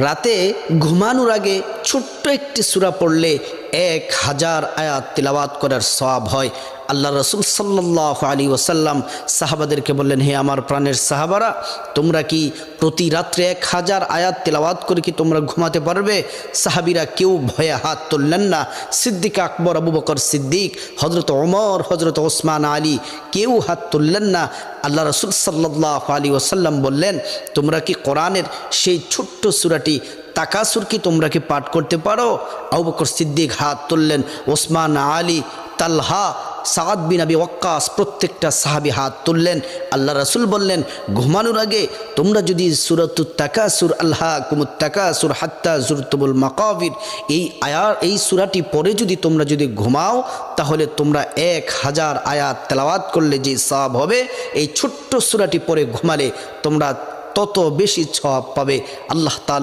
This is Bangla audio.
রাতে ঘুমানোর আগে ছোট্ট একটি সূরা পড়লে 1000 আয়াত তিলাওয়াত করার সওয়াব হয়। আল্লাহ রসুল সাল্লাল্লাহু আলাইহি ওয়াসাল্লাম সাহাবাদেরকে বললেন, হে আমার প্রাণের সাহাবারা, তোমরা কি প্রতি রাত্রে 1000 আয়াত তিলাওয়াত করে কি তোমরা ঘুমাতে পারবে? সাহাবীরা কেউ ভয়ে হাত তুললেন না। সিদ্দিক আকবর, আবু বকর সিদ্দিক, হজরত ওমর, হজরত ওসমান আলী কেউ হাত তুললেন না। আল্লাহ রসুল সাল্লাল্লাহু আলাইহি ওয়াসাল্লাম বললেন, তোমরা কি কোরআনের সেই ছোট্ট সূরাটি তাকাসুর কি তোমরা কি পাঠ করতে পারো? আবু বকর সিদ্দিক হাত তুললেন, ওসমান আলী, তালহা, সাদ বিন আবি ওয়াক্কাস প্রত্যেকটা সাহাবী হাত তুললেন। আল্লাহ রাসূল বললেন, ঘুমানোর আগে তোমরা যদি সূরাতুত তাকাসুর, আলহাকুমুত তাকাসুর হাত্তা যুরতুমুল মাকাবির, এই সূরাটি পড়ে যদি তোমরা যদি ঘুমাও, তাহলে তোমরা 1000 আয়াত তেলাওয়াত করলে যে সওয়াব হবে, এই ছোট্ট সূরাটি পড়ে ঘুমালে তোমরা তত বেশি সওয়াব পাবে। আল্লাহ তাআলা